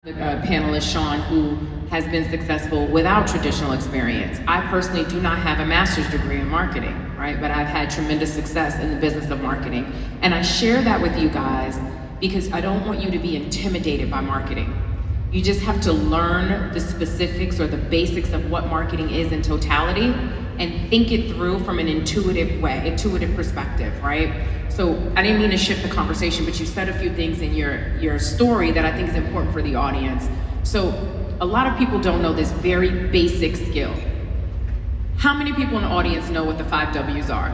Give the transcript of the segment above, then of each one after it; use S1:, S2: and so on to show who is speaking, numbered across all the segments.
S1: Panelist Shawn, who has been successful without traditional experience. I personally do not have a master's degree in marketing, right? But I've had tremendous success in the business of marketing. And I share that with you guys because I don't want you to be intimidated by marketing. You just have to learn the specifics or the basics of what marketing is in totality and think it through from an intuitive perspective, right? So I didn't mean to shift the conversation, but you said a few things in your story that I think is important for the audience. So a lot of people don't know this very basic skill. How many people in the audience know what the 5 W's are?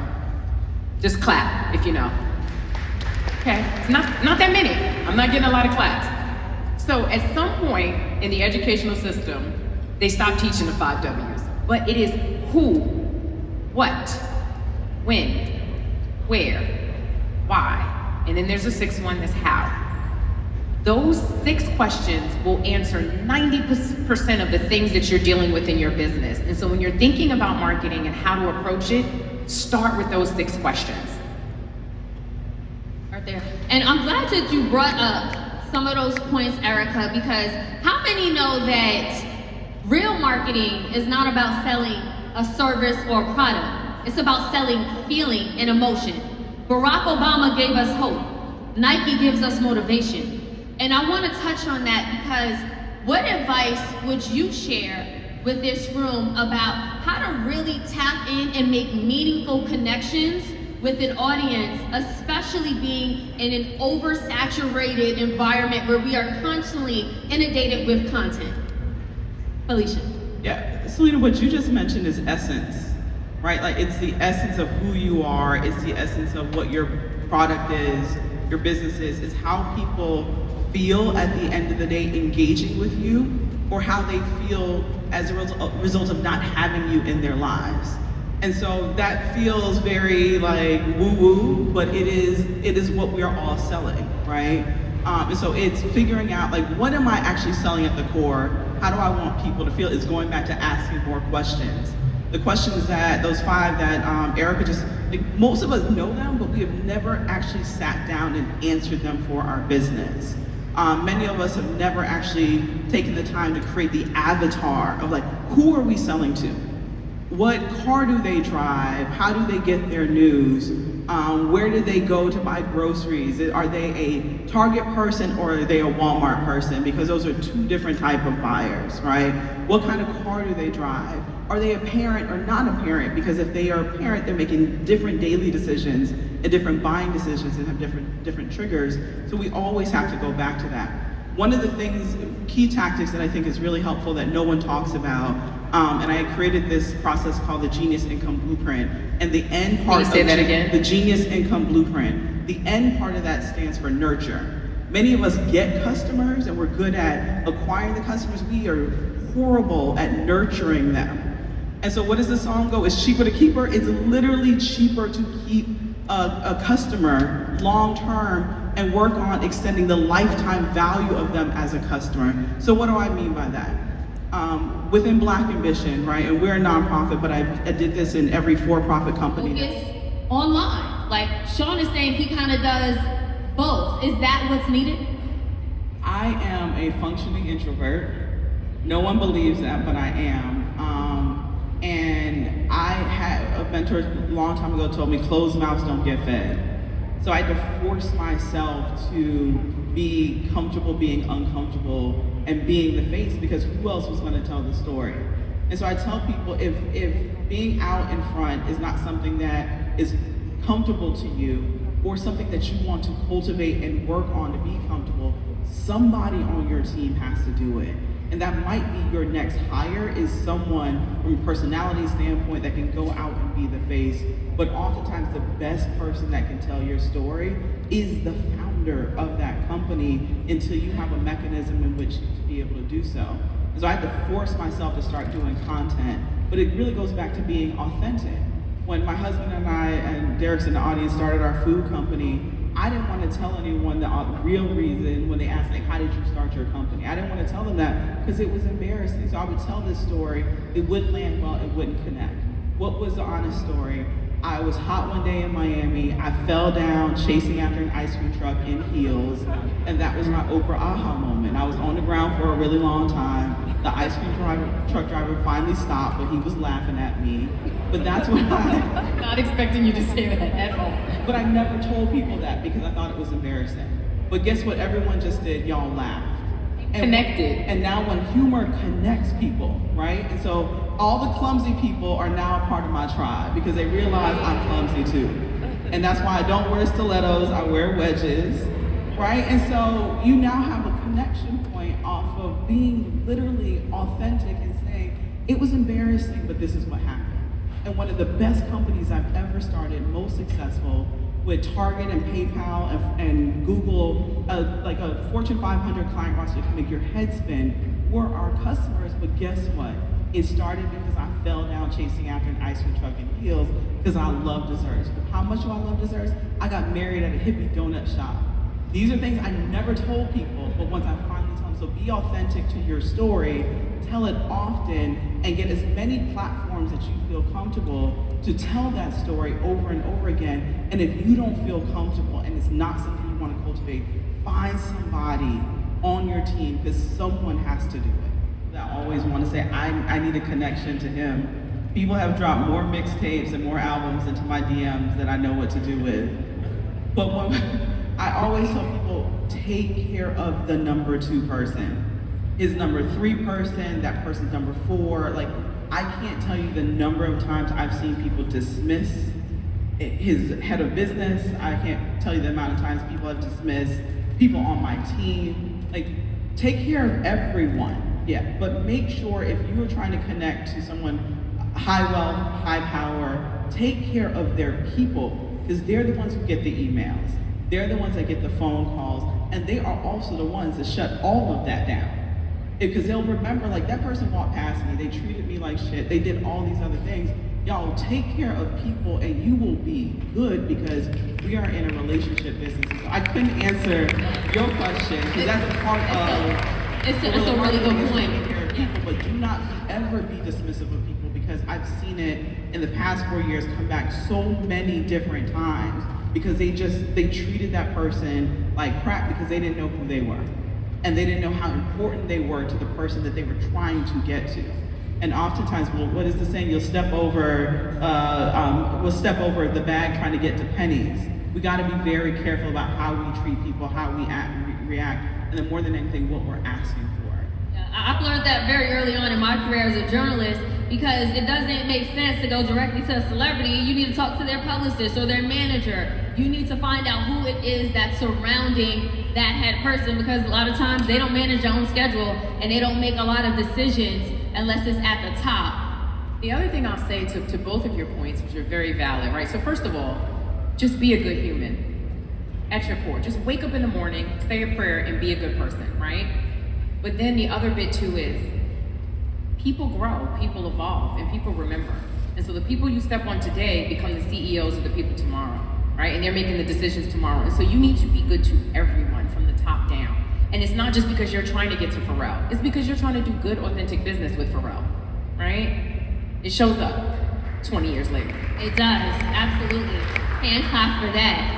S1: Just clap if you know. Okay, it's not that many. I'm not getting a lot of claps. So at some point in the educational system, they stopped teaching the 5 W's, but it is who, what, when, where, why, and then there's a 6th one that's how. Those 6 questions will answer 90% of the things that you're dealing with in your business. And so when you're thinking about marketing and how to approach it, start with those 6 questions.
S2: Right there. And I'm glad that you brought up some of those points, Ericka, because how many know that real marketing is not about selling a service or a product? It's about selling feeling and emotion. Barack Obama gave us hope. Nike gives us motivation. And I want to touch on that because what advice would you share with this room about how to really tap in and make meaningful connections with an audience, especially being in an oversaturated environment where we are constantly inundated with content? Felecia.
S3: Yeah, Selena, what you just mentioned is essence, right? Like it's the essence of who you are, it's the essence of what your product is, your business is. It's how people feel at the end of the day engaging with you, or how they feel as a result of not having you in their lives. And so that feels very like woo-woo, but it is what we are all selling, right? And so it's figuring out like, what am I actually selling at the core? How do I want people to feel? It's going back to asking more questions. The questions that, those 5 that Ericka just, like, most of us know them, but we have never actually sat down and answered them for our business. Many of us have never actually taken the time to create the avatar of like, who are we selling to? What car do they drive? How do they get their news? Where do they go to buy groceries? Are they a Target person or are they a Walmart person? Because those are 2 different type of buyers, right? What kind of car do they drive? Are they a parent or not a parent? Because if they are a parent, they're making different daily decisions and different buying decisions and have different triggers. So we always have to go back to that. One of the things, key tactics that I think is really helpful that no one talks about, and I created this process called the Genius Income Blueprint. And the end part
S1: Can you say that again?
S3: The Genius Income Blueprint, the end part of that stands for nurture. Many of us get customers and we're good at acquiring the customers. We are horrible at nurturing them. And so what does the song go? It's cheaper to keep her. It's literally cheaper to keep a customer long term and work on extending the lifetime value of them as a customer. So what do I mean by that? Within Black Ambition, right, and we're a nonprofit, but I did this in every for-profit company.
S2: Focus online. Like Shawn is saying, he kind of does both. Is that what's needed?
S3: I am a functioning introvert. No one believes that, but I am. And I had a mentor a long time ago told me, closed mouths don't get fed. So I had to force myself to be comfortable being uncomfortable and being the face, because who else was going to tell the story? And so I tell people, if being out in front is not something that is comfortable to you or something that you want to cultivate and work on to be comfortable, somebody on your team has to do it. And that might be your next hire, is someone from a personality standpoint that can go out and be the face. But oftentimes the best person that can tell your story is the founder of that company, until you have a mechanism in which to be able to do so. And so I had to force myself to start doing content, but it really goes back to being authentic. When my husband and I, and Derek's in the audience, started our food company, I didn't want to tell anyone the real reason when they asked, like, how did you start your company? I didn't want to tell them that because it was embarrassing. So I would tell this story, it wouldn't land well, it wouldn't connect. What was the honest story? I was hot one day in Miami. I fell down chasing after an ice cream truck in heels, and that was my Oprah aha moment. I was on the ground for a really long time. The ice cream truck driver finally stopped, but he was laughing at me. But that's what
S1: Not expecting you to say that at all.
S3: But I never told people that because I thought it was embarrassing. But guess what everyone just did? Y'all laughed.
S1: Connected.
S3: And now when humor connects people, right? And so all the clumsy people are now a part of my tribe because they realize I'm clumsy too. And that's why I don't wear stilettos, I wear wedges, right? And so you now have a connection point off of being literally authentic and saying, it was embarrassing, but this is what happened. And one of the best companies I've ever started, most successful, with Target and PayPal and Google, like a Fortune 500 client roster can make your head spin, were our customers. But guess what? It started because I fell down chasing after an ice cream truck in heels because I love desserts. How much do I love desserts? I got married at a hippie donut shop. These are things I never told people, but once I finally tell them, so be authentic to your story, tell it often, and get as many platforms that you feel comfortable to tell that story over and over again. And if you don't feel comfortable and it's not something you want to cultivate, find somebody on your team because someone has to do it. I always want to say, I need a connection to him. People have dropped more mixtapes and more albums into my DMs than I know what to do with. But I always tell people, take care of the number 2 person. His number 3 person, that person's number 4. Like, I can't tell you the number of times I've seen people dismiss his head of business. I can't tell you the amount of times people have dismissed people on my team. Like, take care of everyone, yeah, but make sure if you are trying to connect to someone high wealth, high power, take care of their people, because they're the ones who get the emails. They're the ones that get the phone calls, and they are also the ones that shut all of that down. Because they'll remember, like, that person walked past me, they treated me like shit, they did all these other things. Y'all, take care of people and you will be good because we are in a relationship business. So I couldn't answer your question because that's a part of...
S2: It's a really good point.
S3: Taking care of people, but do not ever be dismissive of people because I've seen it in the past 4 years come back so many different times because they treated that person like crap because they didn't know who they were. And they didn't know how important they were to the person that they were trying to get to. And oftentimes, well, what is the saying? We'll step over the bag trying to get to pennies. We got to be very careful about how we treat people, how we react, and then more than anything, what we're asking for.
S2: Yeah, I've learned that very early on in my career as a journalist because it doesn't make sense to go directly to a celebrity. You need to talk to their publicist or their manager. You need to find out who it is that's surrounding that head person because a lot of times they don't manage their own schedule and they don't make a lot of decisions unless it's at the top.
S1: The other thing I'll say to both of your points, which are very valid, right? So first of all, just be a good human at your core. Just wake up in the morning, say a prayer, and be a good person, right? But then the other bit too is people grow, people evolve, and people remember. And so the people you step on today become the CEOs of the people tomorrow, right? And they're making the decisions tomorrow. And so you need to be good to everyone from the top down. And it's not just because you're trying to get to Pharrell. It's because you're trying to do good, authentic business with Pharrell, right? It shows up 20 years later.
S2: It does, absolutely. Hand clap for that.